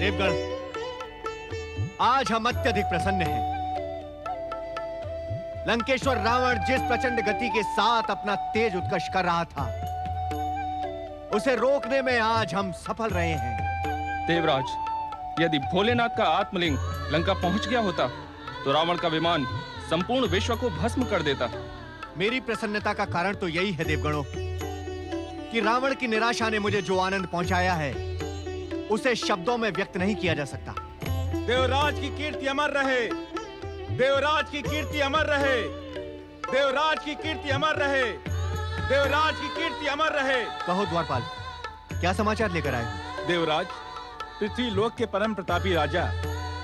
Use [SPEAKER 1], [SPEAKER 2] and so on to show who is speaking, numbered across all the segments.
[SPEAKER 1] देवगण, आज हम अत्यधिक प्रसन्न हैं। लंकेश्वर रावण जिस प्रचंड गति के साथ अपना तेज उत्कर्ष कर रहा था, उसे रोकने में आज हम सफल रहे हैं।
[SPEAKER 2] देवराज, यदि भोलेनाथ का आत्मलिंग लंका पहुंच गया होता तो रावण का विमान संपूर्ण विश्व को भस्म कर देता।
[SPEAKER 1] मेरी प्रसन्नता का कारण तो यही है देवगणों कि रावण की निराशा ने मुझे जो आनंद पहुंचाया है उसे शब्दों में व्यक्त नहीं किया जा सकता।
[SPEAKER 3] देवराज की कीर्ति अमर रहे, देवराज की कीर्ति अमर रहे, देवराज की कीर्ति अमर रहे, देवराज की कीर्ति अमर रहे।
[SPEAKER 1] कहो द्वारपाल, क्या समाचार लेकर आए हो?
[SPEAKER 3] देवराज, पृथ्वी लोक के परम प्रतापी राजा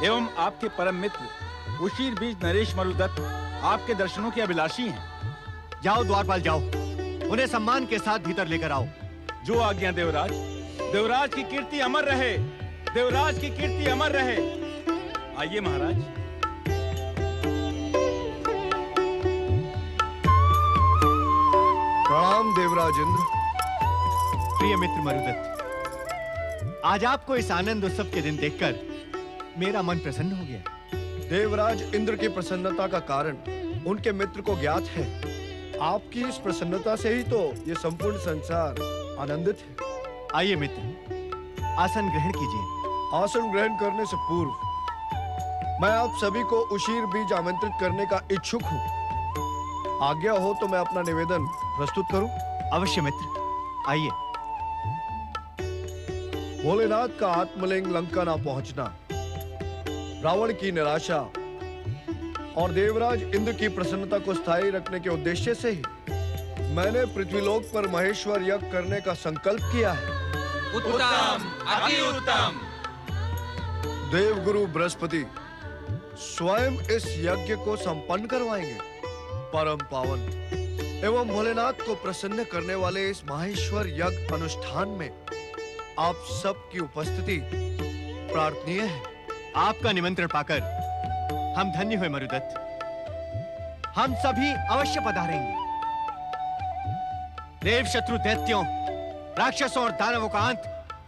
[SPEAKER 3] एवं आपके परम मित्र उशीर बीज नरेश मरुदत्त आपके दर्शनों के अभिलाषी हैं।
[SPEAKER 1] जाओ द्वारपाल जाओ, उन्हें सम्मान के साथ भीतर लेकर आओ।
[SPEAKER 3] जो आज्ञा देवराज। देवराज की कीर्ति अमर रहे, देवराज की कीर्ति अमर रहे। आइए महाराज।
[SPEAKER 4] प्रणाम देवराज इंद्र।
[SPEAKER 1] प्रिय मित्र मरुदत्त, आज आपको इस आनंद उत्सव के दिन देखकर मेरा मन प्रसन्न हो गया।
[SPEAKER 4] देवराज इंद्र की प्रसन्नता का कारण उनके मित्र को ज्ञात है। आपकी इस प्रसन्नता से ही तो ये संपूर्ण संसार आनंदित है।
[SPEAKER 1] आइए मित्र, आसन ग्रहण कीजिए।
[SPEAKER 4] आसन ग्रहण करने से पूर्व मैं आप सभी को उशीर बीज आमंत्रित करने का इच्छुक हूँ। आज्ञा हो तो मैं अपना निवेदन प्रस्तुत करूं?
[SPEAKER 1] अवश्य मित्र, आइए।
[SPEAKER 4] भोलेनाथ का आत्मलिंग लंका ना पहुंचना, रावण की निराशा और देवराज इंद्र की प्रसन्नता को स्थायी रखने के उद्देश्य से ही मैंने पृथ्वीलोक पर महेश्वर यज्ञ करने का संकल्प किया है।
[SPEAKER 3] उत्तम, अति उत्तम।
[SPEAKER 4] देवगुरु बृहस्पति स्वयं इस यज्ञ को संपन्न करवाएंगे। परम पावन एवं भोलेनाथ को प्रसन्न करने वाले इस माहेश्वर यज्ञ अनुष्ठान में आप सबकी उपस्थिति प्रार्थनीय है।
[SPEAKER 1] आपका निमंत्रण पाकर हम धन्य हुए मरुदत्त। हम सभी अवश्य पधारेंगे। देव शत्रु दैत्यों, राक्षसों और दानवों का अंत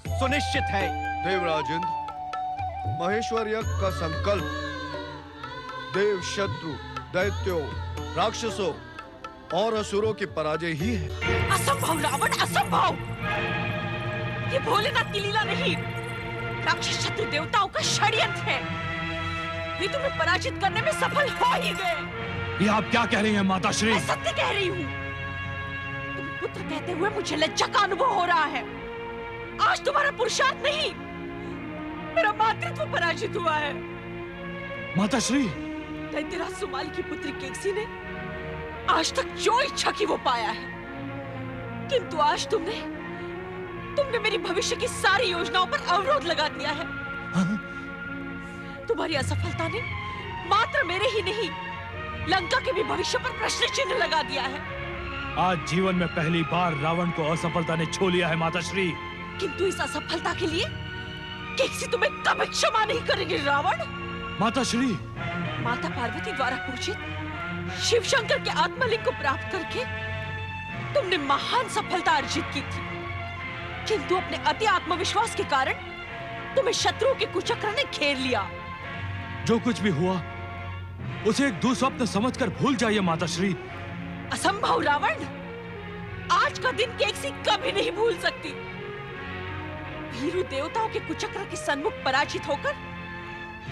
[SPEAKER 1] सुनिश्चित है।
[SPEAKER 4] देवराज इंद्र, महेश्वर यज्ञ का संकल्प देव शत्रु दैत्यों, राक्षसों और असुरों की पराजय ही है।
[SPEAKER 5] असंभव रावण, असंभव। ये भोलेनाथ की लीला नहीं, राक्षस शत्रु देवताओं का षड्यंत्र है। वे तुम्हें पराजित करने में सफल हो ही गए।
[SPEAKER 6] ये आप क्या कह रही हैं माता श्री?
[SPEAKER 5] मैं सत्य कह रही हूँ। तुम पुत्र कहते हुए मुझे लज्जा का अनुभव हो रहा है। आज तुम्हारा पुरुषार्थ नहीं, मेरा मातृत्व पराजित हुआ है।
[SPEAKER 6] माता श्री,
[SPEAKER 5] दैत्यराज सुमाली की पुत्री केकसी ने आज तक जो इच्छा की वो पाया है, किंतु आज तुमने मेरी भविष्य की सारी योजनाओं पर अवरोध लगा दिया है। तुम्हारी असफलता ने मात्र मेरे ही नहीं, लंका के भी भविष्य पर प्रश्न चिन्ह लगा दिया है।
[SPEAKER 6] आज जीवन में पहली बार रावण को असफलता ने छू लिया है माता श्री।
[SPEAKER 5] किंतु इस असफलता के लिए केकसी तुम्हें कभी क्षमा नहीं करेंगे रावण।
[SPEAKER 6] माता श्री,
[SPEAKER 5] माता पार्वती द्वारा पूजित शिव शंकर के आत्मलिंग को प्राप्त करके तुमने महान सफलता अर्जित की थी, किंतु अपने अति आत्मविश्वास के कारण तुम्हें शत्रुओं के कुचक्र ने घेर लिया।
[SPEAKER 6] जो कुछ भी हुआ उसे एक दुस्वप्न समझकर भूल जाइए माता श्री।
[SPEAKER 5] असंभव रावण, आज का दिन केकसी कभी नहीं भूल सकती। भीरू देवताओं के कुचक्र के सन्मुख पराजित होकर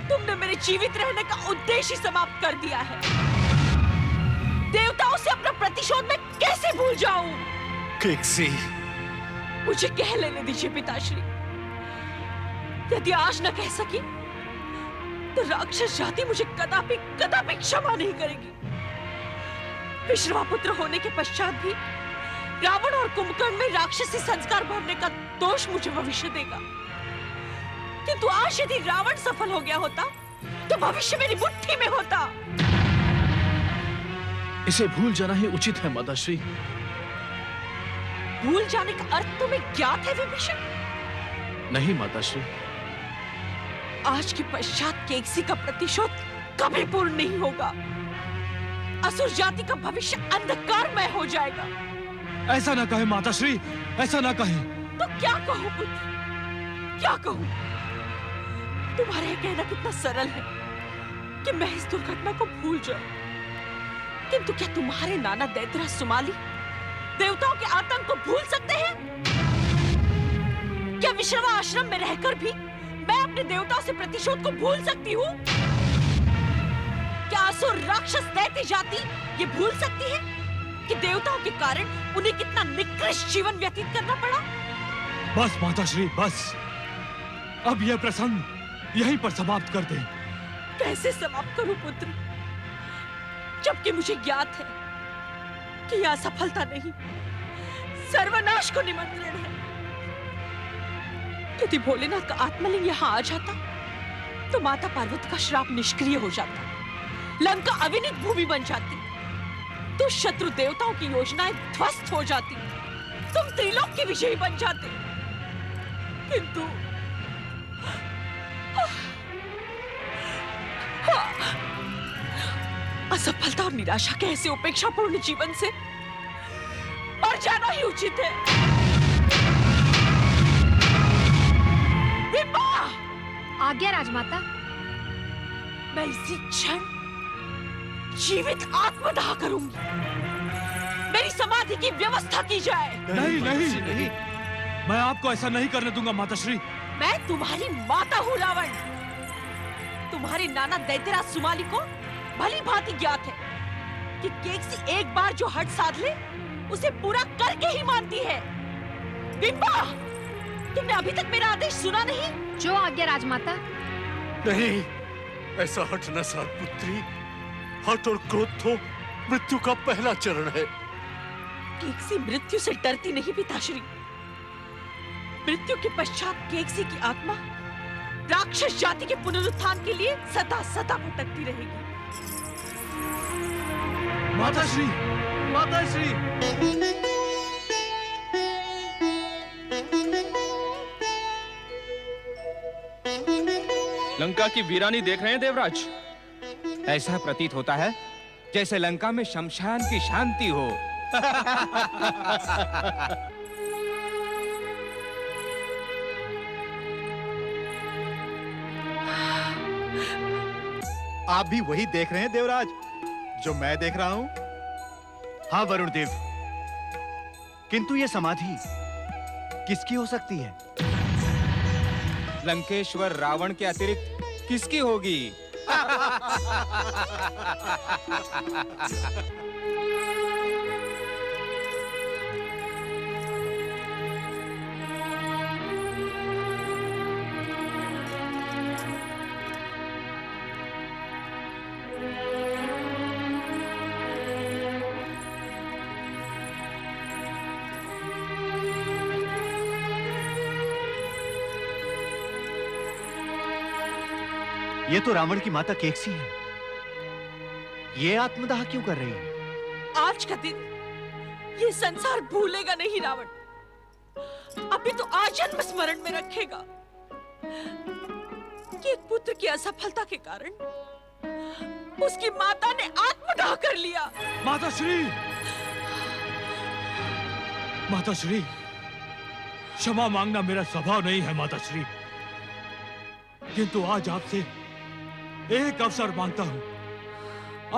[SPEAKER 5] तुमने मेरे जीवित रहने का उद्देश्य समाप्त कर दिया है। देवताओं से अपना प्रतिशोध मैं कैसे भूल जाऊं?
[SPEAKER 6] केकसी,
[SPEAKER 5] मुझे कह लेने दीजिए पिताश्री। यदि आज न कह सकी तो राक्षस जाति मुझे कदापि कदापि क्षमा नहीं करेगी। विश्रवा पुत्र होने के पश्चात भी रावण और कुंभकर्ण में राक्षसी संस्कार भरने का दोष मुझे भविष्य देगा। किंतु आज यदि रावण सफल हो गया होता तो भविष्य मेरी मुट्ठी में होता।
[SPEAKER 6] इसे भूल जाना ही उचित है माता श्री।
[SPEAKER 5] भूल जाने का अर्थ तुम्हें ज्ञात है विभीषण?
[SPEAKER 6] नहीं माता श्री।
[SPEAKER 5] आज के पश्चात केकसी का प्रतिशोध कभी पूर्ण नहीं होगा। असुर जाति का भविष्य अंधकारमय हो जाएगा।
[SPEAKER 6] ऐसा ना कहे माता श्री, ऐसा ना कहे।
[SPEAKER 5] तो क्या कहूं पुत्र, क्या कहूं? तुम्हारा यह कहना कितना सरल है कि मैं इस दुर्घटना को भूल जाऊं, किंतु क्या तुम्हारे नाना दैत्यराज सुमाली देवताओं के आतंक को भूल सकते हैं? क्या विश्रवा आश्रम में रहकर भी मैं अपने देवताओं से प्रतिशोध को भूल सकती हूँ? क्या असुर राक्षस दैत्य जाति ये भूल सकती है कि देवताओं के कारण उन्हें कितना निकृष्ट जीवन व्यतीत करना पड़ा?
[SPEAKER 6] बस माताश्री बस, अब यह प्रसंग यहीं पर समाप्त कर दें।
[SPEAKER 5] कैसे समाप्त करूं पुत्र, जबकि मुझे ज्ञात है कि यह असफलता नहीं, सर्वनाश को निमंत्रण है। यदि भोलेनाथ का आत्मलिंग यहाँ आ जाता तो माता पार्वती का श्राप निष्क्रिय हो जाता, लंका अविनित भूमि बन जाती, तो शत्रु देवताओं की योजनाएं ध्वस्त हो जाती, तुम त्रिलोक के विजयी बन जाते। किंतु असफलता और निराशा के ऐसे उपेक्षापूर्ण जीवन से मर जाना ही उचित है। बिंबा!
[SPEAKER 7] आज्ञा राजमाता।
[SPEAKER 5] मैं इसी क्षण जीवित आत्मदाह करूंगी। मेरी समाधि की व्यवस्था की जाए।
[SPEAKER 6] नहीं नहीं नहीं, मैं आपको ऐसा नहीं करने दूंगा माताश्री।
[SPEAKER 5] मैं तुम्हारी माता हूँ रावण। तुम्हारे नाना दैत्यराज सुमाली को भली भांति ज्ञात है कि केकसी एक बार जो हट साध ले उसे पूरा करके ही मानती है। बिंबा, तुमने अभी तक मेरा आदेश सुना नहीं?
[SPEAKER 7] जो आज्ञा राजमाता।
[SPEAKER 8] नहीं, ऐसा हट न साध पुत्री। हट और क्रोध तो मृत्यु का पहला चरण है।
[SPEAKER 5] केकसी मृत्यु से डरती नहीं पिताश्री। मृत्यु के पश्चात केकसी की आत्मा राक्षस जाति के पुनरुत्थान के लिए सदा सदा भटकती रहेगी।
[SPEAKER 6] माताश्री, माताश्री।
[SPEAKER 2] लंका की वीरानी देख रहे हैं देवराज?
[SPEAKER 9] ऐसा प्रतीत होता है जैसे लंका में शमशान की शांति हो।
[SPEAKER 3] आप भी वही देख रहे हैं देवराज जो मैं देख रहा हूं?
[SPEAKER 1] हाँ वरुण देव, किंतु ये समाधि किसकी हो सकती है?
[SPEAKER 9] लंकेश्वर रावण के अतिरिक्त किसकी होगी?
[SPEAKER 1] ये तो रावण की माता केकसी है। ये आत्मदाह क्यों कर रही है?
[SPEAKER 5] आज का दिन ये संसार भूलेगा नहीं रावण। अभी तो आजन्म स्मरण में रखेगा कि एक पुत्र की असफलता के कारण उसकी माता ने आत्मदाह कर लिया।
[SPEAKER 6] माताश्री, माताश्री, क्षमा मांगना मेरा स्वभाव नहीं है माताश्री, किंतु आज आपसे एक अवसर मांगता हूं।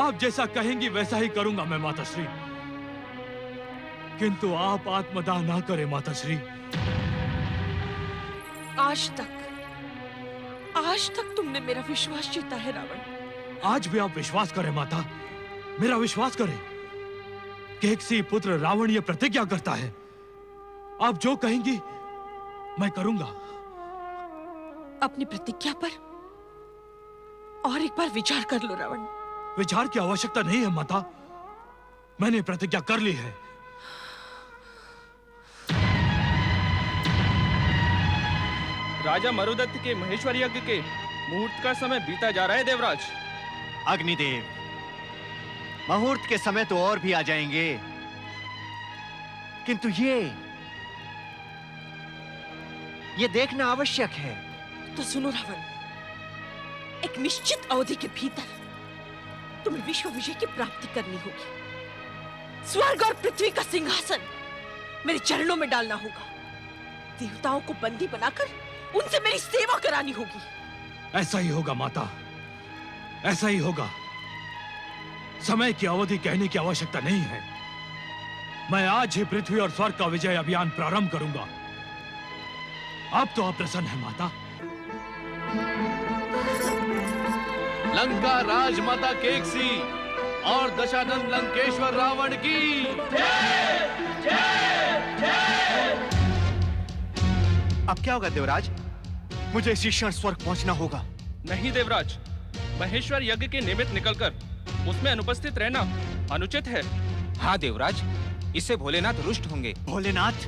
[SPEAKER 6] आप जैसा कहेंगी वैसा ही करूंगा मैं माताश्री, किंतु आप आत्मदाह ना करें माताश्री।
[SPEAKER 5] आज तक तुमने मेरा विश्वास जीता है रावण।
[SPEAKER 6] आज भी आप विश्वास करें माता, मेरा विश्वास करें। केकसी पुत्र रावण ये प्रतिज्ञा करता है, आप जो कहेंगी मैं करूंगा।
[SPEAKER 5] अपनी प्रतिज्ञा पर और एक बार विचार कर लो रावण।
[SPEAKER 6] विचार की आवश्यकता नहीं है माता, मैंने प्रतिज्ञा कर ली है।
[SPEAKER 2] राजा मरुदत्त के महेश्वर यज्ञ के मुहूर्त का समय बीता जा रहा है देवराज।
[SPEAKER 1] अग्निदेव, मुहूर्त के समय तो और भी आ जाएंगे, किंतु ये देखना आवश्यक है।
[SPEAKER 5] तो सुनो रावण, एक निश्चित अवधि के भीतर तुम्हें विश्व विजय की प्राप्ति करनी होगी। स्वर्ग और पृथ्वी का सिंहासन मेरे चरणों में डालना होगा। देवताओं को बंदी बनाकर उनसे मेरी सेवा करानी होगी।
[SPEAKER 6] ऐसा ही होगा माता, ऐसा ही होगा। समय की अवधि कहने की आवश्यकता नहीं है। मैं आज ही पृथ्वी और स्वर्ग का विजय अभियान प्रारंभ करूंगा। अब तो आप प्रसन्न हैं माता।
[SPEAKER 8] लंका राजमाता केकसी और दशानंद लंकेश्वर रावण की
[SPEAKER 1] अब क्या होगा देवराज? मुझे इसी क्षण स्वर्ग पहुंचना होगा।
[SPEAKER 2] नहीं देवराज, महेश्वर यज्ञ के निमित्त निकलकर उसमें अनुपस्थित रहना अनुचित है।
[SPEAKER 9] हाँ देवराज, इससे भोलेनाथ रुष्ट होंगे।
[SPEAKER 1] भोलेनाथ?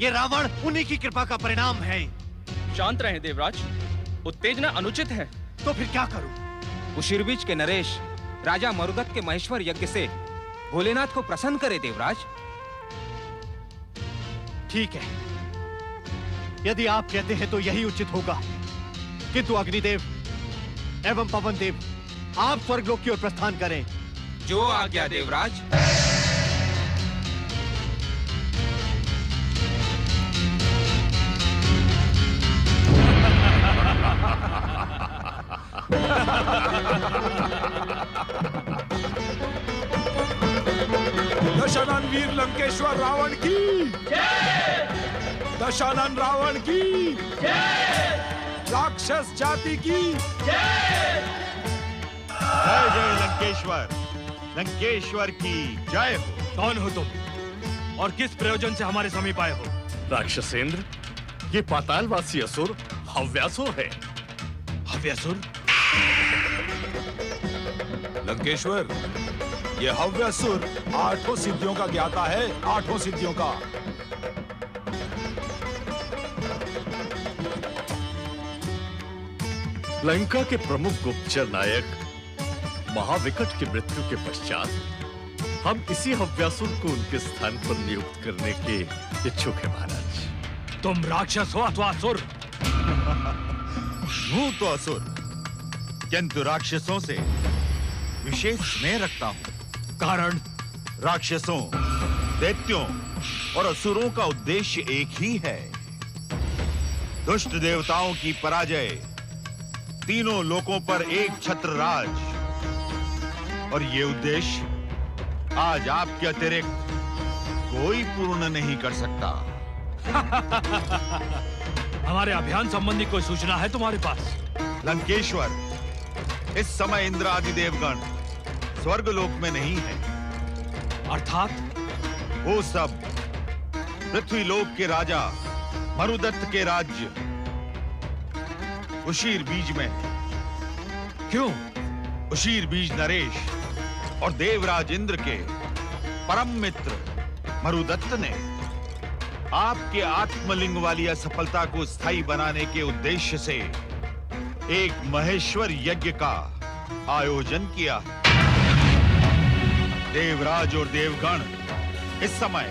[SPEAKER 1] ये रावण उन्हीं की कृपा का परिणाम है।
[SPEAKER 2] शांत रहें देवराज, उत्तेजना अनुचित है।
[SPEAKER 1] तो फिर क्या करूं?
[SPEAKER 9] उशिरबीज के नरेश राजा मरुदत्त के महेश्वर यज्ञ से भोलेनाथ को प्रसन्न करे देवराज।
[SPEAKER 1] ठीक है, यदि आप कहते हैं तो यही उचित होगा। किंतु अग्निदेव एवं पवन देव, आप स्वर्गलोक की ओर प्रस्थान करें।
[SPEAKER 9] जो आज्ञा देवराज।
[SPEAKER 3] दशानन वीर लंकेश्वर रावण की दशानन रावण की राक्षस जाति की
[SPEAKER 10] जय जय लंकेश्वर, लंकेश्वर की जय हो।
[SPEAKER 6] कौन हो तुम और किस प्रयोजन से हमारे समीप आए हो?
[SPEAKER 8] राक्षसेंद्र, ये पातालवासी असुर हव्यासुर है।
[SPEAKER 6] हव्यासुर?
[SPEAKER 3] लंकेश्वर, ये हव्यासुर 8 सिद्धियों का ज्ञाता है। 8 सिद्धियों का।
[SPEAKER 8] लंका के प्रमुख गुप्तचर नायक महाविकट की मृत्यु के पश्चात हम इसी हव्यासुर को उनके स्थान पर नियुक्त करने के इच्छुक हैं महाराज।
[SPEAKER 6] तुम राक्षस हो अथवा असुर?
[SPEAKER 10] हूं तो असुर, किंतु राक्षसों से विशेष स्नेह रखता हूं।
[SPEAKER 6] कारण?
[SPEAKER 10] राक्षसों, दैत्यों और असुरों का उद्देश्य एक ही है, दुष्ट देवताओं की पराजय, तीनों लोकों पर एक छत्र राज। और ये उद्देश्य आज आपके अतिरिक्त कोई पूर्ण नहीं कर सकता।
[SPEAKER 6] हमारे अभियान संबंधी कोई सूचना है तुम्हारे पास?
[SPEAKER 10] लंकेश्वर, इस समय इंद्र आदि देवगण स्वर्गलोक में नहीं है।
[SPEAKER 6] अर्थात?
[SPEAKER 10] वो सब पृथ्वी लोक के राजा मरुदत्त के राज्य उशीर बीज में।
[SPEAKER 6] क्यों?
[SPEAKER 10] उशीर बीज नरेश और देवराज इंद्र के परम मित्र मरुदत्त ने आपके आत्मलिंग वाली असफलता को स्थायी बनाने के उद्देश्य से एक महेश्वर यज्ञ का आयोजन किया। देवराज और देवगण इस समय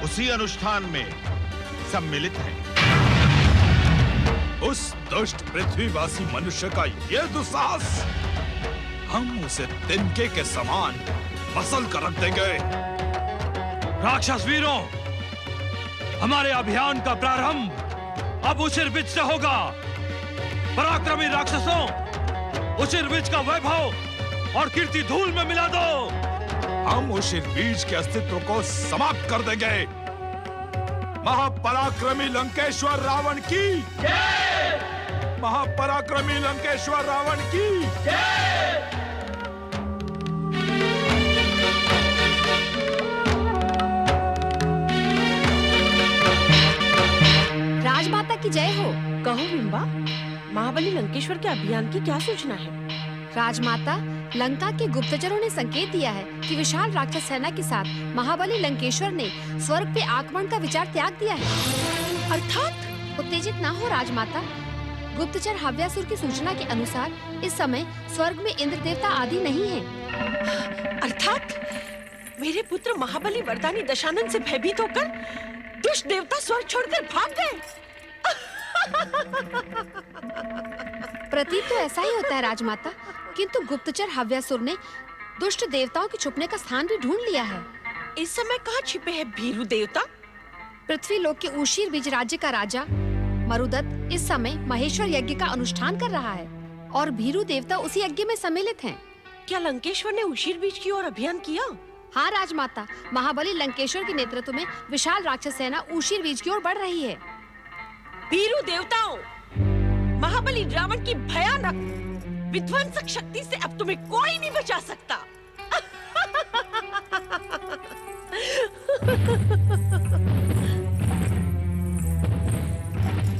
[SPEAKER 10] उसी अनुष्ठान में सम्मिलित हैं।
[SPEAKER 3] उस दुष्ट पृथ्वीवासी मनुष्य का ये दुस्साहस, हम उसे तिनके के समान मसल कर रख देंगे।
[SPEAKER 6] राक्षस वीरों, हमारे अभियान का प्रारंभ अब उशिरबीज से होगा। पराक्रमी राक्षसों, उशिरबीज का वैभव और कीर्ति धूल में मिला दो।
[SPEAKER 3] हम उशिरबीज के अस्तित्व को समाप्त कर देंगे। महापराक्रमी लंकेश्वर रावण की जय! महापराक्रमी लंकेश्वर रावण की जय!
[SPEAKER 5] राजमाता की जय हो। कहो बिंबा, महाबली लंकेश्वर के अभियान की क्या सूचना है?
[SPEAKER 7] राजमाता, लंका के गुप्तचरों ने संकेत दिया है कि विशाल राक्षस सेना के साथ महाबली लंकेश्वर ने स्वर्ग पे आक्रमण का विचार त्याग दिया है।
[SPEAKER 5] अर्थात?
[SPEAKER 7] उत्तेजित ना हो राजमाता। गुप्तचर हव्यासुर की सूचना के अनुसार इस समय स्वर्ग में इंद्र देवता आदि नहीं है।
[SPEAKER 5] अर्थात मेरे पुत्र महाबली वरदानी दशानन से भयभीत होकर दुष्ट देवता स्वर्ग छोड़कर भाग गए।
[SPEAKER 7] प्रतीत तो ऐसा ही होता है राजमाता, किंतु गुप्तचर हव्यासुर ने दुष्ट देवताओं के छुपने का स्थान भी ढूंढ लिया है।
[SPEAKER 5] इस समय कहाँ छिपे हैं भीरू देवता?
[SPEAKER 7] पृथ्वी लोक के उशीर बीज राज्य का राजा मरुदत्त इस समय महेश्वर यज्ञ का अनुष्ठान कर रहा है और भीरू देवता उसी यज्ञ में सम्मिलित हैं।
[SPEAKER 5] क्या लंकेश्वर ने उशीर बीज की ओर अभियान किया?
[SPEAKER 7] हाँ राजमाता, महाबली लंकेश्वर के नेतृत्व में विशाल राक्षस सेना उशीर बीज की ओर बढ़ रही है।
[SPEAKER 5] भीरू देवताओं, महाबली रावण की भयानक विध्वंसक शक्ति से अब तुम्हें कोई नहीं बचा सकता।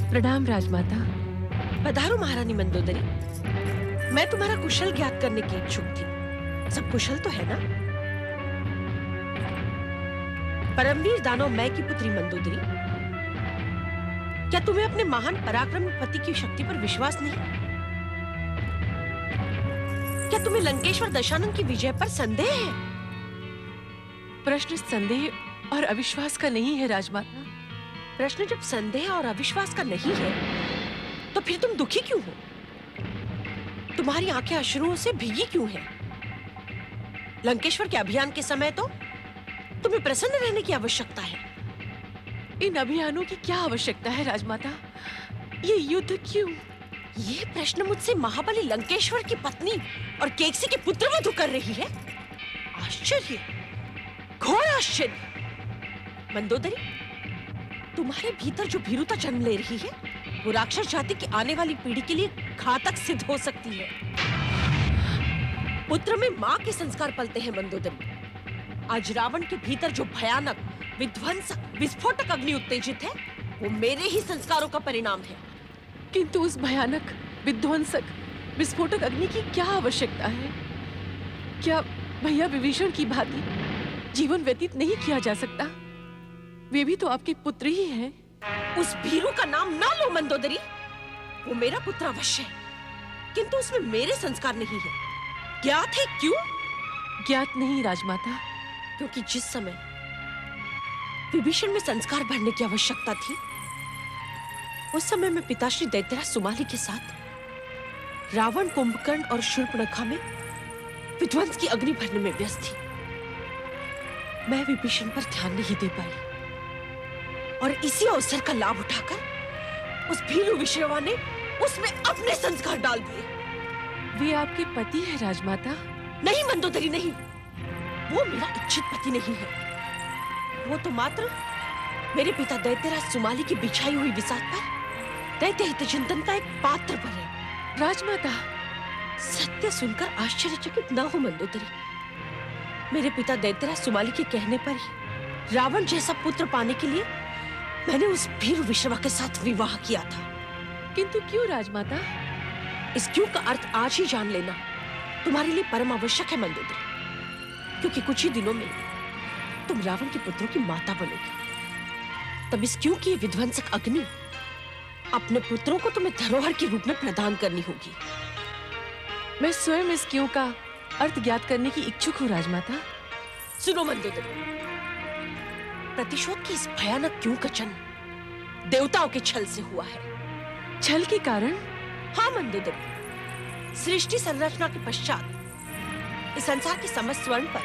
[SPEAKER 5] प्रणाम राजमाता। पधारो महारानी मंदोदरी। मैं तुम्हारा कुशल ज्ञात करने की इच्छुक थी। सब कुशल तो है ना? परमवीर दानव मैं की पुत्री मंदोदरी, क्या तुम्हें अपने महान पराक्रमी पति की शक्ति पर विश्वास नहीं? क्या तुम्हें लंकेश्वर दशानन की विजय पर संदेह है?
[SPEAKER 11] प्रश्न संदेह और अविश्वास का नहीं है राजमाता।
[SPEAKER 5] प्रश्न जब संदेह और अविश्वास का नहीं है, तो फिर तुम दुखी क्यों हो? तुम्हारी आंखें अश्रुओं से भीगी क्यों हैं? लंकेश्वर के अभियान के समय तो तुम्हें प्रसन्न रहने की आवश्यकता है।
[SPEAKER 11] इन अभियानों की क्या आवश्यकता है राजमाता? ये युद्ध क्यों?
[SPEAKER 5] ये प्रश्न मुझसे महाबली लंकेश्वर की पत्नी और केकसी के पुत्रवधू कर रही है। आश्चर्य, घोर आश्चर्य। मंदोदरी, तुम्हारे भीतर जो भीरुता जन्म ले रही है, वो राक्षस जाति की आने वाली पीढ़ी के लिए घातक सिद्ध हो सकती है। पुत्र में माँ के संस्कार पलते हैं मंदोदरी। आज रावण के भीतर जो भयानक, विध्वंसक, विस्फोटक अग्नि उत्तेजित है, वो मेरे ही संस्कारों का परिणाम है।
[SPEAKER 11] किंतु उस भयानक, विध्वंसक, विस्फोटक अग्नि की क्या आवश्यकता है? क्या भैया विभीषण की भांति जीवन व्यतीत नहीं किया जा सकता? वे भी तो आपके पुत्र ही हैं।
[SPEAKER 5] उस भीरू का नाम ना लो मंदोदरी। वो मेरा पुत्र अवश्य है, किंतु उसमें मेरे संस्कार नहीं है। ज्ञात है क्यों?
[SPEAKER 11] ज्ञात नहीं राजमाता।
[SPEAKER 5] क्योंकि जिस समय विभीषण में संस्कार भरने की आवश्यकता थी, उस समय मैं पिताश्री दैत्यराज सुमाली के साथ रावण, कुंभकर्ण और शूर्पणखा में विध्वंस की अग्नि भरने में व्यस्त थी। मैं विभीषण पर ध्यान नहीं दे पाई और इसी अवसर का लाभ उठाकर उस भीरू विश्रवा ने उसमें अपने संस्कार डाल दिए।
[SPEAKER 11] वे आपके पति है राजमाता?
[SPEAKER 5] नहीं मंदोदरी, नहीं। वो मेरा इच्छित पति नहीं है। वो तो मात्र मेरे पिता दैत्यराज सुमाली की बिछाई हुई बिसात पर दैत्य हित चिंतन का एक पात्र पर है।
[SPEAKER 11] राजमाता,
[SPEAKER 5] सत्य सुनकर आश्चर्यचकित न हो मंदोदरी। मेरे पिता दैत्यराज सुमाली के कहने पर ही रावण जैसा पुत्र पाने के लिए मैंने उस भीरू विश्रवा के साथ विवाह किया था।
[SPEAKER 11] किंतु क्यों राजमाता?
[SPEAKER 5] इस क्यों का अर्थ आज ही जान लेना तुम्हारे लिए परम आवश्यक है मंदोदरी, क्योंकि कुछ ही दिनों में तुम रावण के पुत्रों की माता बनोगी। तब इस क्यों की विध्वंसक अग्नि अपने पुत्रों को तुम्हें धरोहर के रूप में प्रदान करनी होगी।
[SPEAKER 11] मैं स्वयं इस क्यों का अर्थ ज्ञात करने की इच्छुक हूँ राजमाता।
[SPEAKER 5] सुनो मंदोदरी, प्रतिशोध की इस भयानक क्यों का जन्म देवताओं के छल से हुआ है।
[SPEAKER 11] छल के कारण?
[SPEAKER 5] हाँ मंदोदरी, सृष्टि संरचना के पश्चात इस संसार के समस्त स्वर्ण पर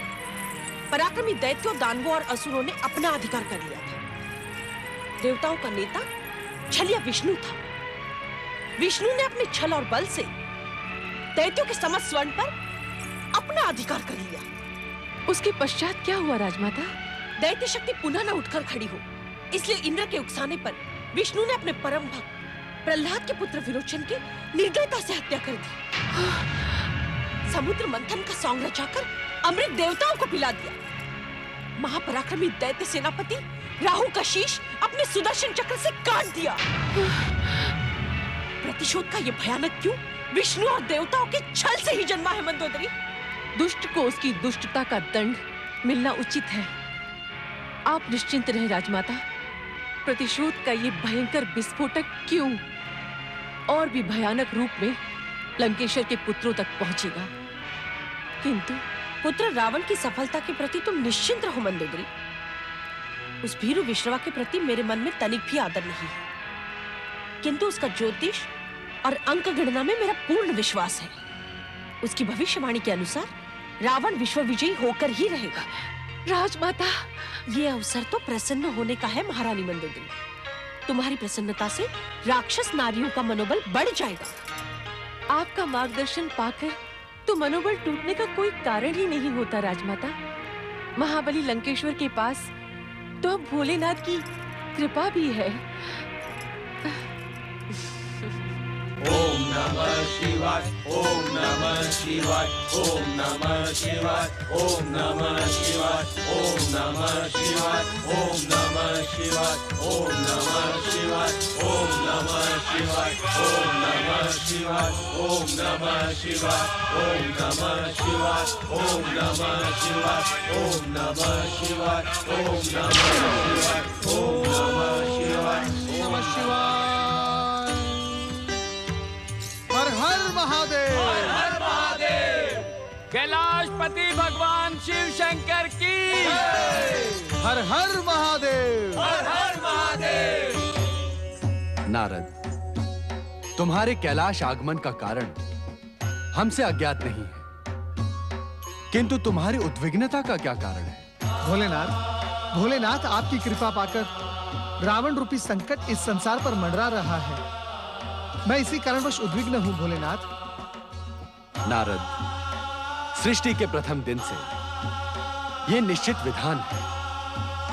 [SPEAKER 5] पराक्रमी दैत्यों, दानवों और असुरों ने अपना अधिकार कर लिया था। देवताओं का नेता छलिया विष्णु था। विष्णु ने अपने छल और बल से दैत्यों के समस्त स्वर्ण पर अपना अधिकार कर लिया।
[SPEAKER 11] उसके पश्चात क्या हुआ राजमाता?
[SPEAKER 5] दैत्य शक्ति पुनः न उठकर खड़ी हो, इसलिए इंद्र के उकसाने पर विष्णु ने अपने परम भक्त प्रहलाद के पुत्र विरोचन की निर्दयता से हत्या कर दी। समुद्र मंथन का सौंग रचाकर अमृत देवताओं को पिला दिया। महापराक्रमी दैत्य सेनापति राहु का शीश अपने सुदर्शन चक्र से काट दिया। प्रतिशोध का ये भयानक क्यों विष्णु और देवताओं के छल से ही जन्मा है मंदोदरी।
[SPEAKER 11] दुष्ट को उसकी दुष्टता का दंड मिलना उचित है। आप निश्चिंत रहे राजमाता। प्रतिशोध का ये भयंकर विस्फोटक क्यों और भी भयानक रूप में लंकेश्वर के पुत्रों तक पहुंचेगा।
[SPEAKER 5] किंतु पुत्र रावण की सफलता के प्रति तुम निश्चिंत रहो मंदोदरी। उस भीरू विश्रवा के प्रति मेरे मन में तनिक भी आदर नहीं है, किंतु उसका ज्योतिष और अंक गणना में मेरा पूर्ण विश्वास है। उसकी भविष्यवाणी के अनुसार रावण विश्व विजयी होकर ही रहेगा।
[SPEAKER 11] राजमाता,
[SPEAKER 5] ये अवसर तो प्रसन्न होने का है महारानी मंदोदरी। तुम्हारी प्रसन्नता से राक्षस नारियों का मनोबल बढ़ जाएगा।
[SPEAKER 11] आपका मार्गदर्शन पाकर तो मनोबल टूटने का कोई कारण ही नहीं होता राजमाता। महाबली लंकेश्वर के पास तो अब भोलेनाथ की कृपा भी है।
[SPEAKER 3] ओम नमः शिवाय, ओम नमः शिवाय, ओम नमः शिवाय, ओम नमः शिवाय, ओम नमः शिवाय, ओम नमः शिवाय, ओम नमः शिवाय, ओम नमः शिवाय, ओम नमः शिवाय, ओम नमः शिवाय, ओम नमः शिवाय, ओम नमः शिवाय, ओम नमः शिवाय, ओम नमः शिवाय, ओम नमः शिवाय,
[SPEAKER 4] नमः शिवाय। हर हर महादेव,
[SPEAKER 3] हर हर महादेव।
[SPEAKER 2] कैलाशपति भगवान शिव शंकर की
[SPEAKER 4] हर हर महादेव,
[SPEAKER 3] हर हर महादेव।
[SPEAKER 12] नारद, तुम्हारे कैलाश आगमन का कारण हमसे अज्ञात नहीं है, किंतु तुम्हारी उद्विग्नता का क्या कारण है?
[SPEAKER 13] भोलेनाथ, भोलेनाथ आपकी कृपा पाकर रावण रूपी संकट इस संसार पर मंडरा रहा है। मैं इसी कारणवश उद्विग्न हूं भोलेनाथ।
[SPEAKER 12] नारद, सृष्टि के प्रथम दिन से यह निश्चित विधान है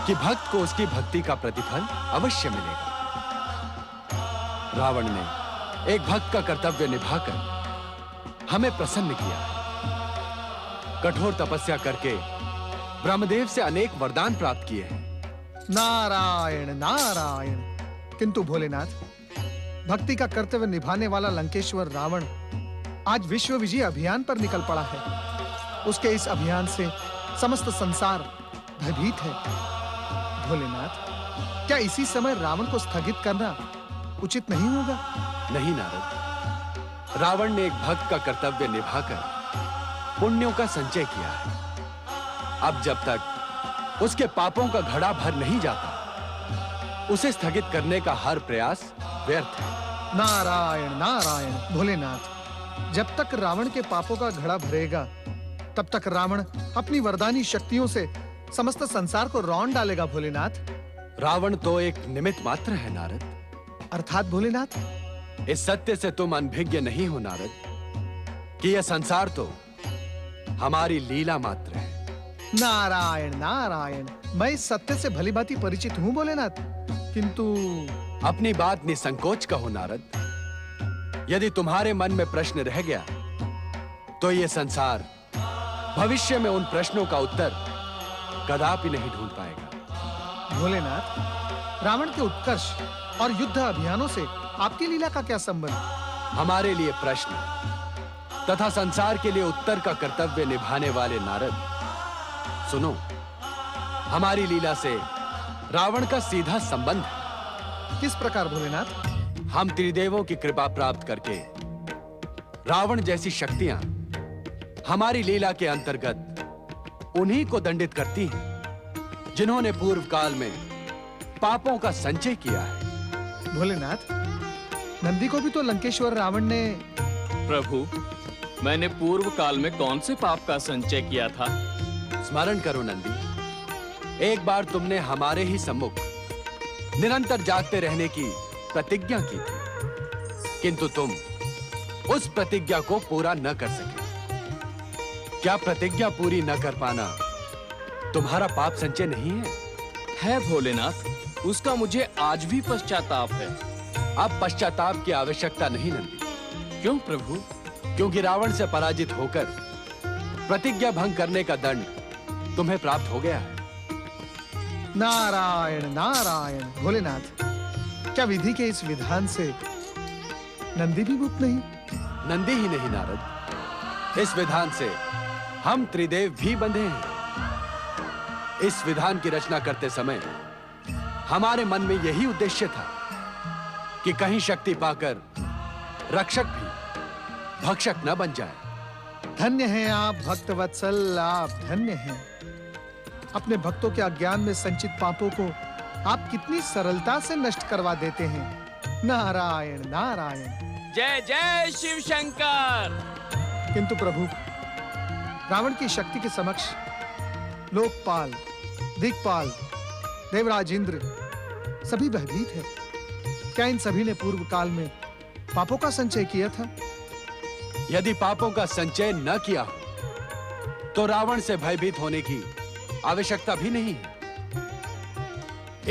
[SPEAKER 12] कि भक्त को उसकी भक्ति का प्रतिफल अवश्य मिलेगा। रावण ने एक भक्त का कर्तव्य निभाकर हमें प्रसन्न किया है। कठोर तपस्या करके ब्रह्मदेव से अनेक वरदान प्राप्त किए हैं।
[SPEAKER 13] नारायण नारायण। किंतु भोलेनाथ, भक्ति का कर्तव्य निभाने वाला लंकेश्वर रावण आज विश्व विजय अभियान पर निकल पड़ा है। उसके इस अभियान से समस्त संसार भयभीत है। भोलेनाथ, क्या इसी समय रावण को स्थगित करना उचित नहीं होगा?
[SPEAKER 12] नहीं नारद, रावण ने एक भक्त का कर्तव्य निभाकर पुण्यों का संचय किया है। अब जब तक उसके पापों का घड़ा भर नहीं जाता, उसे स्थगित करने का हर प्रयास व्यर्थ है।
[SPEAKER 13] नारायण नारायण। भोलेनाथ, जब तक रावण के पापों का घड़ा भरेगा, तब तक रावण अपनी वरदानी शक्तियों से समस्त संसार को रौंद डालेगा। भोलेनाथ,
[SPEAKER 12] रावण तो एक निमित्त मात्र है नारद।
[SPEAKER 13] अर्थात भोलेनाथ,
[SPEAKER 12] इस सत्य से तुम अनभिज्ञ नहीं हो नारद कि यह संसार तो हमारी लीला मात्र है।
[SPEAKER 13] नारायण नारायण। मैं इस सत्य से भली भांति परिचित हूं भोलेनाथ, किंतु
[SPEAKER 12] अपनी बात निसंकोच कहो नारद। यदि तुम्हारे मन में प्रश्न रह गया तो यह संसार भविष्य में उन प्रश्नों का उत्तर कदापि नहीं ढूंढ पाएगा।
[SPEAKER 13] भोलेनाथ, रावण के उत्कर्ष और युद्ध अभियानों से आपकी लीला का क्या संबंध?
[SPEAKER 12] हमारे लिए प्रश्न तथा संसार के लिए उत्तर का कर्तव्य निभाने वाले नारद, सुनो, हमारी लीला से रावण का सीधा संबंध है।
[SPEAKER 13] किस प्रकार भोलेनाथ?
[SPEAKER 12] हम त्रिदेवों की कृपा प्राप्त करके रावण जैसी शक्तियां हमारी लीला के अंतर्गत उन्हीं को दंडित करती हैं जिन्होंने पूर्व काल में पापों का संचय किया है।
[SPEAKER 13] भोलेनाथ, नंदी को भी तो लंकेश्वर रावण ने...
[SPEAKER 2] प्रभु, मैंने पूर्व काल में कौन से पाप का संचय किया था?
[SPEAKER 12] स्मरण करो नंदी, एक बार तुमने हमारे ही सम्मुख निरंतर जागते रहने की प्रतिज्ञा की थी, किंतु तुम उस प्रतिज्ञा को पूरा न कर सके। क्या प्रतिज्ञा पूरी न कर पाना तुम्हारा पाप संचय नहीं है?
[SPEAKER 2] है भोलेनाथ, उसका मुझे आज भी पश्चाताप है।
[SPEAKER 12] अब पश्चाताप की आवश्यकता नहीं नंदी।
[SPEAKER 2] क्यों प्रभु?
[SPEAKER 12] क्योंकि रावण से पराजित होकर प्रतिज्ञा भंग करने का दंड तुम्हें प्राप्त हो गया है।
[SPEAKER 13] नारायण नारायण। भोलेनाथ, क्या विधि के इस विधान से नंदी भी मुक्त नहीं?
[SPEAKER 12] नंदी ही नहीं नारद, इस विधान से हम त्रिदेव भी बंधे हैं। इस विधान की रचना करते समय हमारे मन में यही उद्देश्य था कि कहीं शक्ति पाकर रक्षक भी भक्षक न बन जाए।
[SPEAKER 13] धन्य हैं आप भक्तवत्सल, आप धन्य हैं। अपने भक्तों के अज्ञान में संचित पापों को आप कितनी सरलता से नष्ट करवा देते हैं। नारायण नारायण।
[SPEAKER 2] जय जय शिव शंकर।
[SPEAKER 13] किंतु प्रभु, रावण की शक्ति के समक्ष लोकपाल, दिक्पाल, देवराज इंद्र सभी भयभीत है। क्या इन सभी ने पूर्व काल में पापों का संचय किया था?
[SPEAKER 12] यदि पापों का संचय न किया हो तो रावण से भयभीत होने की आवश्यकता भी नहीं है।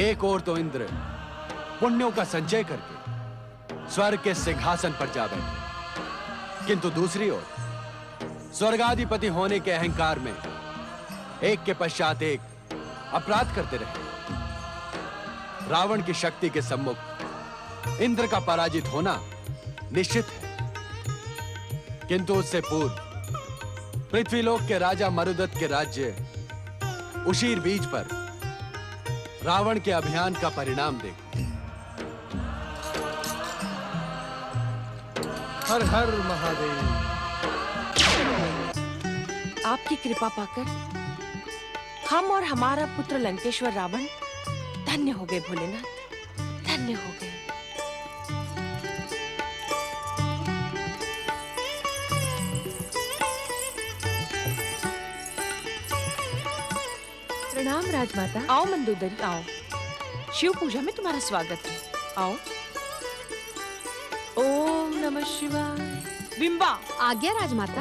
[SPEAKER 12] एक ओर तो इंद्र पुण्यों का संचय करके स्वर्ग के सिंहासन पर जा बैठे, किंतु दूसरी ओर स्वर्गाधिपति होने के अहंकार में एक के पश्चात एक अपराध करते रहे। रावण की शक्ति के सम्मुख इंद्र का पराजित होना निश्चित है, किंतु उससे पूर्व पृथ्वीलोक के राजा मरुदत्त के राज्य उशीर बीज पर रावण के अभियान का परिणाम देखो।
[SPEAKER 13] हर हर महादेव।
[SPEAKER 11] आपकी कृपा पाकर हम और हमारा पुत्र लंकेश्वर रावण धन्य हो गए भोलेनाथ, धन्य हो गए। प्रणाम राजमाता। आओ मंदोदरी, आओ। शिव पूजा में तुम्हारा स्वागत है, आओ। ओम नमः शिवाय। बिंबा।
[SPEAKER 7] आज्ञा राजमाता।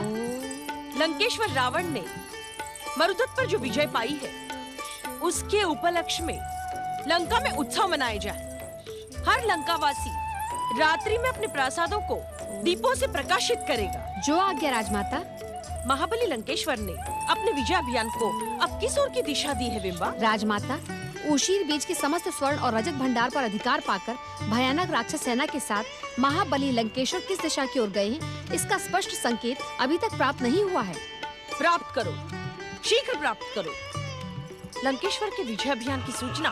[SPEAKER 11] लंकेश्वर रावण ने मरुदत्त पर जो विजय पाई है, उसके उपलक्ष्य में लंका में उत्सव मनाए जाए। हर लंकावासी रात्रि में अपने प्रासादों को दीपों से प्रकाशित करेगा।
[SPEAKER 7] जो आज्ञा राजमाता।
[SPEAKER 11] महाबली लंकेश्वर ने अपने विजय अभियान को अब किस ओर की दिशा दी है बिंबा?
[SPEAKER 7] राजमाता, उशीर बीज के समस्त स्वर्ण और रजत भंडार पर अधिकार पाकर भयानक राक्षस सेना के साथ महाबली लंकेश्वर किस दिशा की ओर गए हैं, इसका स्पष्ट संकेत अभी तक प्राप्त नहीं हुआ है।
[SPEAKER 11] प्राप्त करो, शीघ्र प्राप्त करो। लंकेश्वर के विजय अभियान की सूचना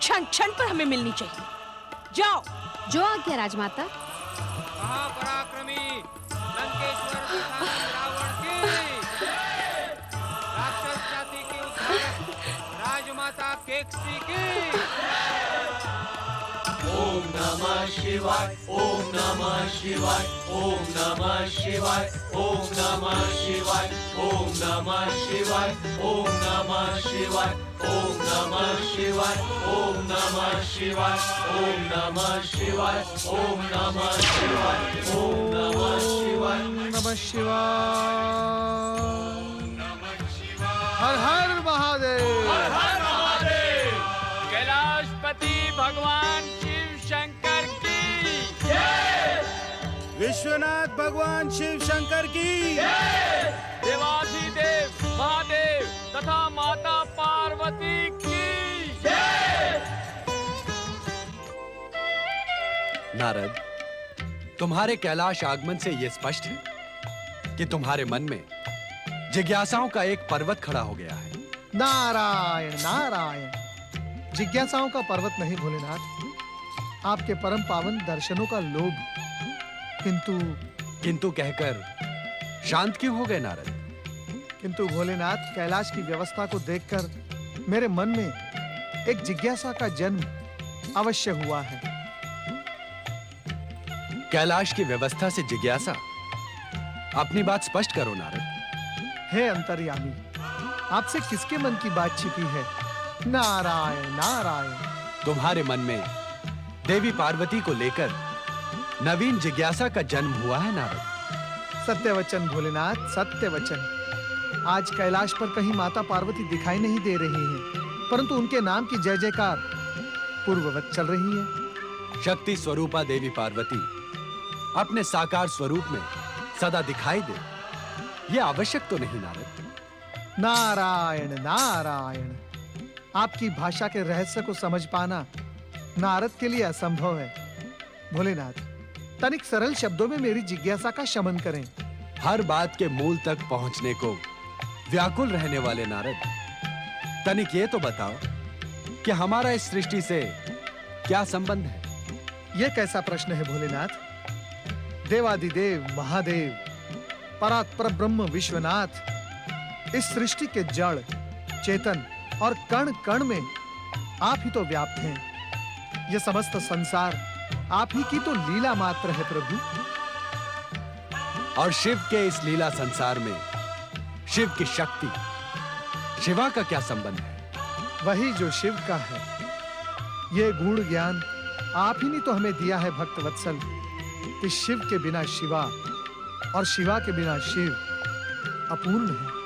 [SPEAKER 11] क्षण क्षण पर हमें मिलनी चाहिए। जाओ।
[SPEAKER 7] जो आज्ञा राजमाता।
[SPEAKER 9] महापराक्रमी लंकेश्वर रावण की, राक्षस जाति की उद्धारक राजमाता केकसी की।
[SPEAKER 3] ओम नमः शिवाय, ओम नमः शिवाय, ओम नमः शिवाय, ओम नमः शिवाय, ओम नमः शिवाय, ओम नमः शिवाय, ओम नमः शिवाय, ओम नमः शिवाय, ओम नमः शिवाय, ओम नमः शिवाय, ओम नमः शिवाय,
[SPEAKER 13] नमः शिवाय। हर हर महादेव।
[SPEAKER 3] हर हर महादेव।
[SPEAKER 14] कैलाशपति भगवान शिव शंकर की
[SPEAKER 3] जय।
[SPEAKER 14] विश्वनाथ भगवान शिव शंकर की
[SPEAKER 3] जय।
[SPEAKER 14] देवाधिदेव महादेव तथा माता पार्वती की
[SPEAKER 3] जय।
[SPEAKER 12] नारद, तुम्हारे कैलाश आगमन से यह स्पष्ट है कि तुम्हारे मन में जिज्ञासाओं का एक पर्वत खड़ा हो गया है।
[SPEAKER 13] नारायण नारायण। जिज्ञासाओं का पर्वत नहीं भोलेनाथ, आपके परम पावन दर्शनों का लोभ।
[SPEAKER 12] किंतु कहकर शांत क्यों हो गए नारद?
[SPEAKER 13] किंतु भोलेनाथ, कैलाश की व्यवस्था को देखकर मेरे मन में एक जिज्ञासा का जन्म अवश्य हुआ है।
[SPEAKER 12] कैलाश की व्यवस्था से जिज्ञासा? अपनी बात स्पष्ट करो नारद।
[SPEAKER 13] हे अंतर्यामी, आपसे किसके मन की बात छिपी है? नारायण नारायण।
[SPEAKER 12] तुम्हारे मन में देवी पार्वती को लेकर नवीन जिज्ञासा का जन्म हुआ है नारद।
[SPEAKER 13] सत्य वचन भोलेनाथ, सत्य वचन। आज कैलाश पर कहीं माता पार्वती दिखाई नहीं दे रही हैं, परंतु उनके नाम की जय जयकार पूर्ववत चल रही है।
[SPEAKER 12] शक्ति स्वरूपा देवी पार्वती अपने साकार स्वरूप में सदा दिखाई दे, यह आवश्यक तो नहीं नारद?
[SPEAKER 13] नारायण नारायण। आपकी भाषा के रहस्य को समझ पाना नारद के लिए असंभव है। भोलेनाथ, तनिक सरल शब्दों में मेरी जिज्ञासा का शमन करें।
[SPEAKER 12] हर बात के मूल तक पहुंचने को व्याकुल रहने वाले नारद, तनिक ये तो बताओ कि हमारा इस सृष्टि से क्या संबंध है?
[SPEAKER 13] यह कैसा प्रश्न है भोलेनाथ? देवादिदेव महादेव, परात्पर ब्रह्म विश्वनाथ, इस सृष्टि के जड़, चेतन और कण कण में आप ही तो व्याप्त हैं। यह समस्त संसार आप ही की तो लीला मात्र है प्रभु।
[SPEAKER 12] और शिव के इस लीला संसार में शिव की शक्ति, शिवा का क्या संबंध है?
[SPEAKER 13] वही जो शिव का है। यह गूढ़ ज्ञान आप ही ने तो हमें दिया है भक्त वत्सल कि शिव के बिना शिवा और शिवा के बिना शिव अपूर्ण है।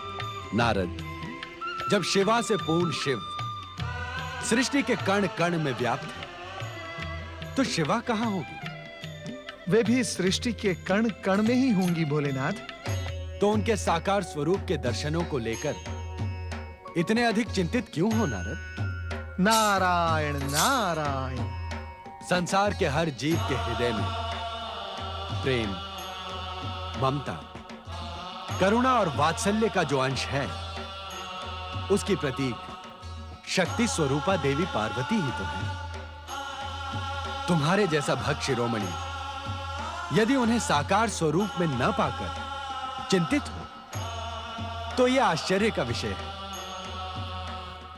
[SPEAKER 12] नारद, जब शिवा से पूर्ण शिव सृष्टि के कण कण में व्याप्त है, तो शिवा कहां होगी?
[SPEAKER 13] वे भी सृष्टि के कण कण में ही होंगी भोलेनाथ।
[SPEAKER 12] तो उनके साकार स्वरूप के दर्शनों को लेकर इतने अधिक चिंतित क्यों हो नारद?
[SPEAKER 13] नारायण नारायण।
[SPEAKER 12] संसार के हर जीव के हृदय में प्रेम, ममता, करुणा और वात्सल्य का जो अंश है, उसकी प्रतीक शक्ति स्वरूपा देवी पार्वती ही तो है। तुम्हारे जैसा भक्त शिरोमणि यदि उन्हें साकार स्वरूप में न पाकर चिंतित हो, तो यह आश्चर्य का विषय है।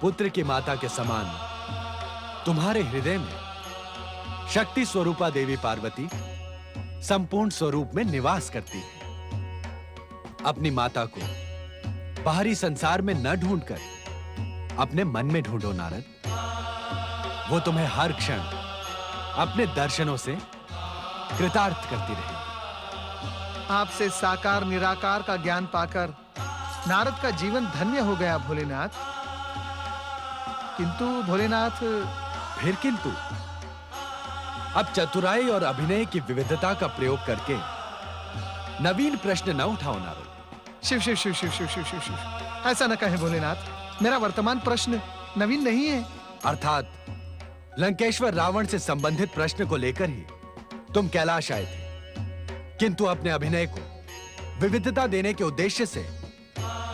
[SPEAKER 12] पुत्र की माता के समान तुम्हारे हृदय में शक्ति स्वरूपा देवी पार्वती संपूर्ण स्वरूप में निवास करती है। अपनी माता को बाहरी संसार में न ढूंढकर अपने मन में ढूंढो नारद। वो तुम्हें हर क्षण अपने दर्शनों से कृतार्थ करती रहेगी।
[SPEAKER 13] आपसे साकार निराकार का ज्ञान पाकर नारद का जीवन धन्य हो गया भोलेनाथ। किंतु भोलेनाथ,
[SPEAKER 12] फिर किंतु? अब चतुराई और अभिनय की विविधता का प्रयोग करके नवीन प्रश्न न उठाओ नारद।
[SPEAKER 13] शिव शिव शिव शिव शिव शिव शिव शिव। ऐसा न कहें भोलेनाथ, मेरा वर्तमान प्रश्न नवीन नहीं है।
[SPEAKER 12] अर्थात लंकेश्वर रावण से संबंधित प्रश्न को लेकर ही तुम कैलाश आए थे, किंतु अपने अभिनय को विविधता देने के उद्देश्य से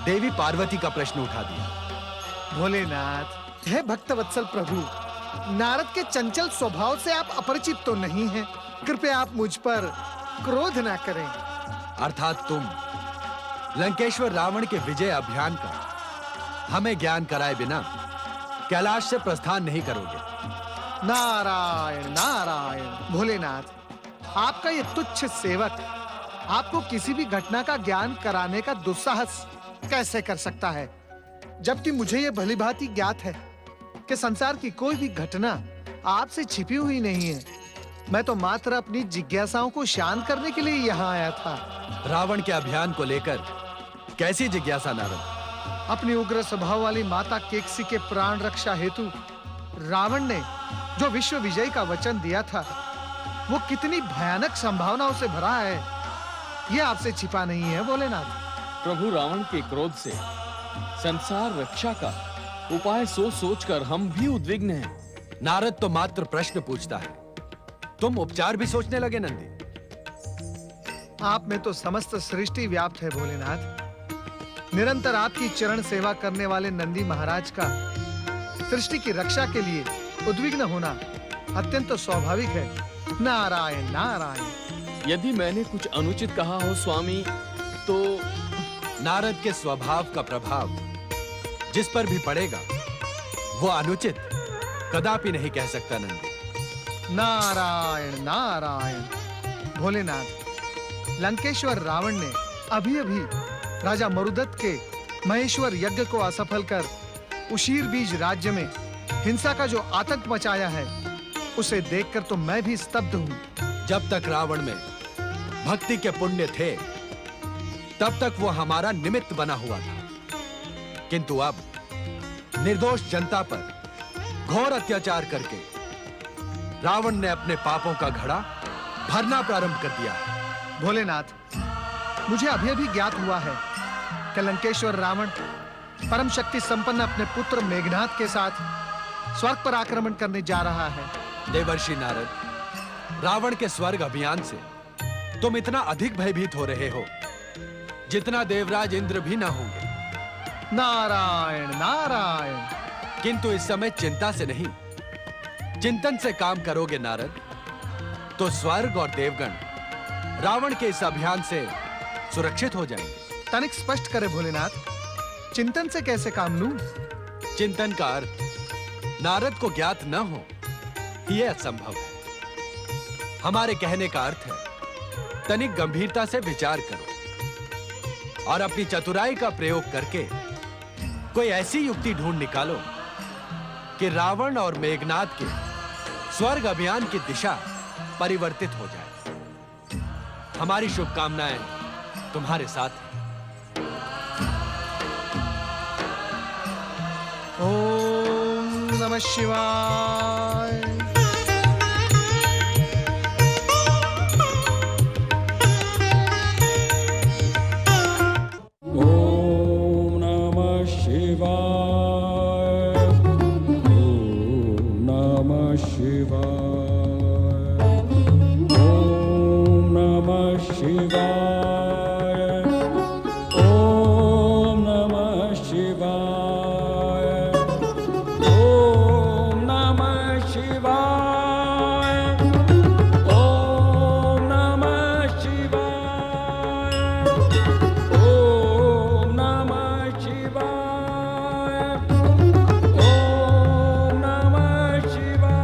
[SPEAKER 12] देवी पार्वती का प्रश्न उठा दिया।
[SPEAKER 13] भोलेनाथ, हे भक्तवत्सल प्रभु, नारद के चंचल स्वभाव से आप अपरिचित तो नहीं हैं। कृपया आप मुझ पर क्रोध ना करें।
[SPEAKER 12] अर्थात तुम लंकेश्वर रावण के विजय अभियान का हमें ज्ञान कराए बिना कैलाश से प्रस्थान नहीं करोगे।
[SPEAKER 13] नारायण नारायण। भोलेनाथ, आपका ये तुच्छ सेवक आपको किसी भी घटना का ज्ञान कराने का दुस्साहस कैसे कर सकता है, जबकि मुझे ये भलीभांति ज्ञात है कि संसार की कोई भी घटना आपसे छिपी हुई नहीं है। मैं तो मात्र अपनी जिज्ञासाओं को शांत करने के लिए यहाँ आया था।
[SPEAKER 12] रावण के अभियान को लेकर कैसी जिज्ञासा नारद?
[SPEAKER 13] अपनी उग्र स्वभाव वाली माता केकसी के प्राण रक्षा हेतु रावण ने जो विश्व विजय का वचन दिया था, वो कितनी भयानक संभावनाओं से भरा है, ये आपसे छिपा नहीं है भोलेनाथ।
[SPEAKER 2] प्रभु रावण के क्रोध से संसार रक्षा का उपाय सोच सोचकर हम भी उद्विग्न हैं।
[SPEAKER 12] नारद तो मात्र प्रश्न पूछता है, तुम उपचार भी सोचने लगे नंदी।
[SPEAKER 13] आप में तो समस्त सृष्टि व्याप्त है भोलेनाथ। निरंतर आपकी चरण सेवा करने वाले नंदी महाराज का सृष्टि की रक्षा के लिए उद्विग्न होना अत्यंत स्वाभाविक है। नारायण नारायण।
[SPEAKER 2] यदि मैंने कुछ अनुचित कहा हो स्वामी, तो
[SPEAKER 12] नारद के स्वभाव का प्रभाव जिस पर भी पड़ेगा वो अनुचित कदापि नहीं कह सकता नंदी।
[SPEAKER 13] नारायण नारायण। भोलेनाथ, लंकेश्वर रावण ने अभी-अभी राजा मरुदत्त के महेश्वर यज्ञ को असफल कर उशीर बीज राज्य में हिंसा का जो आतंक मचाया है, उसे देखकर तो मैं भी स्तब्ध हूं।
[SPEAKER 12] जब तक रावण में भक्ति के पुण्य थे, तब तक वो हमारा निमित्त बना हुआ था, किंतु अब निर्दोष जनता पर घोर अत्याचार करके रावण ने अपने पापों का घड़ा भरना प्रारंभ कर दिया है।
[SPEAKER 13] भोलेनाथ, मुझे अभी-अभी ज्ञात हुआ है कि लंकेश्वर रावण परम शक्ति संपन्न अपने पुत्र मेघनाद के साथ स्वर्ग पर आक्रमण करने जा रहा है।
[SPEAKER 12] देवर्षि नारद, रावण के स्वर्ग अभियान से तुम इतना अधिक भयभीत हो रहे हो जितना देवराज इंद्र भी ना होंगे।
[SPEAKER 13] नारायण नारायण।
[SPEAKER 12] किंतु इस समय चिंता से नहीं, चिंतन से काम करोगे नारद, तो स्वर्ग और देवगण रावण के इस अभियान से सुरक्षित हो जाएंगे।
[SPEAKER 13] तनिक स्पष्ट करे भोलेनाथ, चिंतन से कैसे काम लूं?
[SPEAKER 12] चिंतन का अर्थ नारद को ज्ञात न हो, यह असंभव है। हमारे कहने का अर्थ है, तनिक गंभीरता से विचार करो और अपनी चतुराई का प्रयोग करके कोई ऐसी युक्ति ढूंढ निकालो कि रावण और मेघनाद के स्वर्ग अभियान की दिशा परिवर्तित हो जाए। हमारी शुभकामनाएं तुम्हारे साथ हैं।
[SPEAKER 13] ओम नमः शिवाय।
[SPEAKER 15] ओम नमः शिवाय। ओम नमः शिवाय। ओम नमः शिवाय। ओम नमः शिवाय। ओम नमः शिवाय। ओम नमः शिवाय। ओम नमः शिवाय। ओम नमः शिवाय।